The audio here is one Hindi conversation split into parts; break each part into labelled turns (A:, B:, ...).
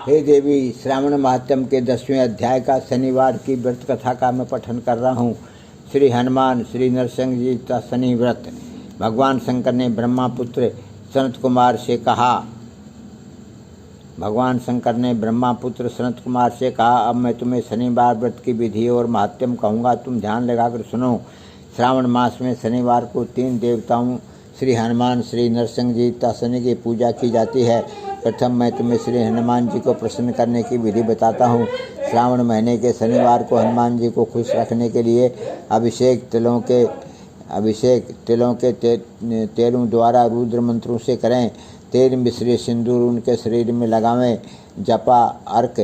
A: हे देवी, श्रावण माध्यम के 10वें अध्याय का शनिवार की व्रत कथा का मैं पठन कर रहा हूँ। श्री हनुमान श्री नरसिंह जी का शनि व्रत। भगवान शंकर ने ब्रह्मा पुत्र सनत कुमार से कहा अब मैं तुम्हें शनिवार व्रत की विधि और महात्म कहूँगा, तुम ध्यान लगाकर सुनो। श्रावण मास में शनिवार को 3 देवताओं श्री हनुमान श्री नरसिंह जी तथा शनि की पूजा की जाती है। प्रथम मैं तुम्हें श्री हनुमान जी को प्रसन्न करने की विधि बताता हूँ। श्रावण महीने के शनिवार को हनुमान जी को खुश रखने के लिए अभिषेक तिलों के तेलों द्वारा रुद्र मंत्रों से करें। तेल मिश्रित सिंदूर उनके शरीर में लगावें। जपा, अर्क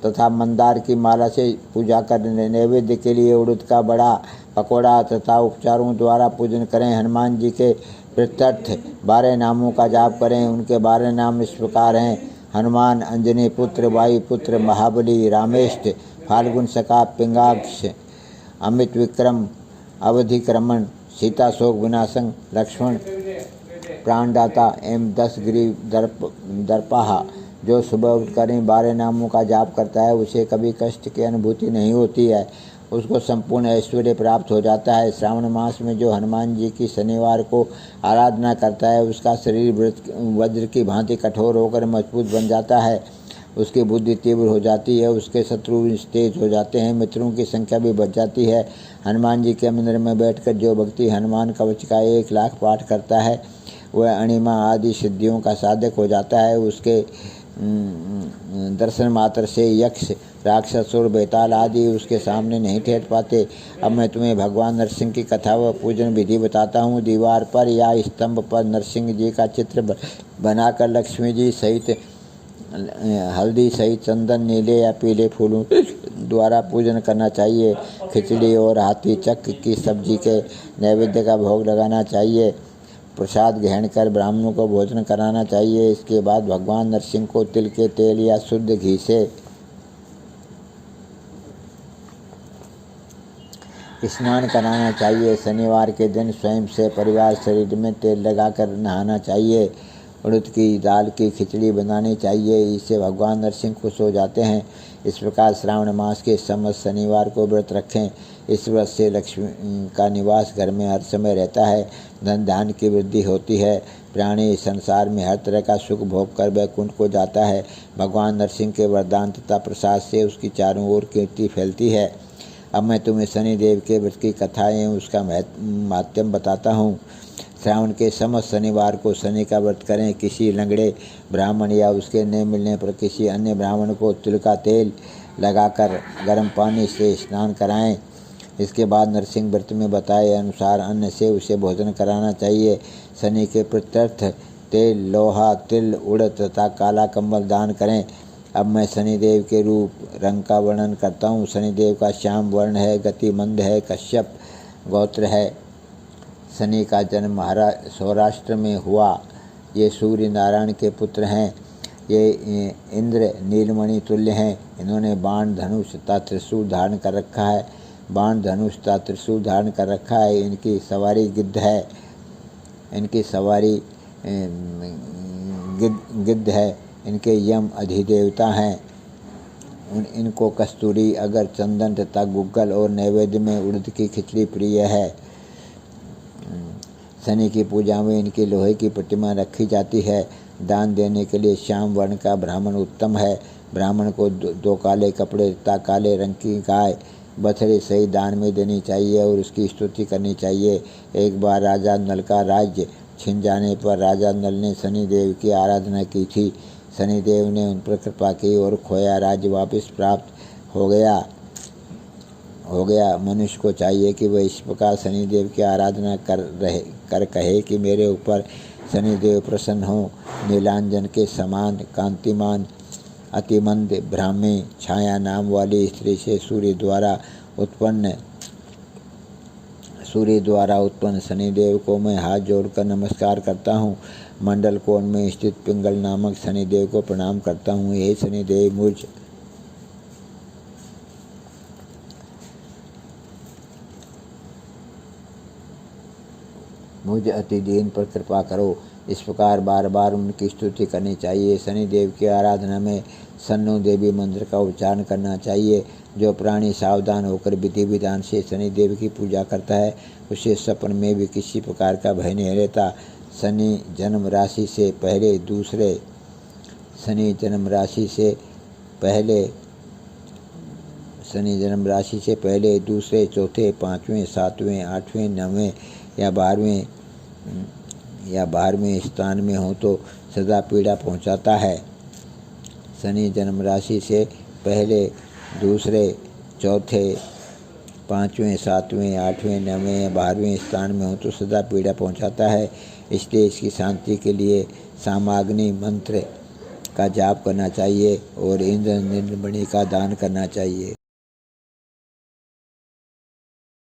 A: तथा मंदार की माला से पूजा करने। नैवेद्य के लिए उड़द का बड़ा पकौड़ा तथा उपचारों द्वारा पूजन करें। हनुमान जी के प्रत्यर्थ 12 नामों का जाप करें। उनके 12 नाम इस प्रकार हैं: हनुमान, अंजनी पुत्र, वायुपुत्र, महाबली, रामेष्ट, फाल्गुन सखा, पिंगाक्ष, अमित विक्रम, अवधिक्रमण, सीता शोक विनाशक, लक्ष्मण प्राणदाता एवं 10 गिरि दर्पाहा। जो सुबह उठकर इन 12 नामों का जाप करता है उसे कभी कष्ट की अनुभूति नहीं होती है, उसको संपूर्ण ऐश्वर्य प्राप्त हो जाता है। श्रावण मास में जो हनुमान जी की शनिवार को आराधना करता है उसका शरीर वज्र की भांति कठोर होकर मजबूत बन जाता है। उसकी बुद्धि तीव्र हो जाती है, उसके शत्रु तेज हो जाते हैं, मित्रों की संख्या भी बढ़ जाती है। हनुमान जी के मंदिर में बैठकर जो व्यक्ति हनुमान कवच का 1 लाख पाठ करता है वह अणिमा आदि सिद्धियों का साधक हो जाता है। उसके दर्शन मात्र से यक्ष, राक्षस और बेताल आदि उसके सामने नहीं ठहर पाते। अब मैं तुम्हें भगवान नरसिंह की कथा व पूजन विधि बताता हूँ। दीवार पर या स्तंभ पर नरसिंह जी का चित्र बनाकर लक्ष्मी जी सहित हल्दी सहित चंदन, नीले या पीले फूलों द्वारा पूजन करना चाहिए। खिचड़ी और हाथी चक्र की सब्जी के नैवेद्य का भोग लगाना चाहिए। प्रसाद ग्रहण कर ब्राह्मणों को भोजन कराना चाहिए। इसके बाद भगवान नरसिंह को तिल के तेल या शुद्ध घी से स्नान कराना चाहिए। शनिवार के दिन स्वयं से परिवार शरीर में तेल लगाकर नहाना चाहिए। उड़द की दाल की खिचड़ी बनानी चाहिए, इससे भगवान नरसिंह खुश हो जाते हैं। इस प्रकार श्रावण मास के समस्त शनिवार को व्रत रखें। इस व्रत से लक्ष्मी का निवास घर में हर समय रहता है, धन धान्य की वृद्धि होती है। प्राणी संसार में हर तरह का सुख भोग कर वैकुंठ को जाता है। भगवान नरसिंह के वरदान तथा प्रसाद से उसकी चारों ओर कीर्ति फैलती है। अब मैं तुम्हें शनिदेव के व्रत की कथाएँ उसका महात्म्य बताता हूँ। श्रावण के समस्त शनिवार को शनि का व्रत करें। किसी लंगड़े ब्राह्मण या उसके न मिलने पर किसी अन्य ब्राह्मण को तिल का तेल लगाकर गर्म पानी से स्नान कराएं। इसके बाद नरसिंह व्रत में बताए अनुसार अन्न से उसे भोजन कराना चाहिए। शनि के प्रत्यर्थ तेल, लोहा, तिल, उड़द तथा काला कंबल दान करें। अब मैं शनिदेव के रूप रंग का वर्णन करता हूँ। शनिदेव का श्याम वर्ण है, गतिमंद है, कश्यप गोत्र है। शनि का जन्म सौराष्ट्र में हुआ। ये सूर्य नारायण के पुत्र हैं। ये इंद्र नीलमणि तुल्य हैं। इन्होंने बाण, धनुष तथा त्रिशूल धारण कर रखा है। इनकी सवारी गिद्ध है। इनके यम अधिदेवता हैं। इनको कस्तूरी, अगर, चंदन तथा गुग्गल और नैवेद्य में उड़द की खिचड़ी प्रिय है। शनि की पूजा में इनकी लोहे की प्रतिमा रखी जाती है। दान देने के लिए श्याम वर्ण का ब्राह्मण उत्तम है। ब्राह्मण को 2 काले कपड़े तथा काले रंग की गाय, बछड़ी सही दान में देनी चाहिए और उसकी स्तुति करनी चाहिए। एक बार राजा नल का राज्य छिन जाने पर राजा नल ने शनिदेव की आराधना की थी। शनिदेव ने उन पर कृपा की और खोया राज्य वापस प्राप्त हो गया। मनुष्य को चाहिए कि वह इस प्रकार शनिदेव की आराधना कर कहे कि मेरे ऊपर शनिदेव प्रसन्न हो। नीलांजन के समान कांतिमान अतिमंद ब्राह्मी छाया नाम वाली स्त्री से सूर्य द्वारा उत्पन्न शनिदेव को मैं हाथ जोड़कर नमस्कार करता हूँ। मंडल कोण में स्थित पिंगल नामक शनिदेव को प्रणाम करता हूँ। हे शनिदेव, मुझ अति दीन पर कृपा करो। इस प्रकार बार बार उनकी स्तुति करनी चाहिए। शनिदेव की आराधना में सन्नो देवी मंत्र का उच्चारण करना चाहिए। जो प्राणी सावधान होकर विधि विधान से शनिदेव की पूजा करता है उसे सपन में भी किसी प्रकार का भय नहीं रहता। शनि जन्म राशि से पहले दूसरे शनि जन्म राशि से पहले दूसरे चौथे पाँचवें सातवें आठवें नवें या 12वें स्थान में हो तो सदा पीड़ा पहुंचाता है। शनि जन्म राशि से पहले दूसरे चौथे पाँचवें सातवें आठवें नवें या 12वें स्थान में हो तो सदा पीड़ा पहुंचाता है। इसलिए इसकी शांति के लिए सामाग्नि मंत्र का जाप करना चाहिए और इंद्र निर्मणि का दान करना चाहिए।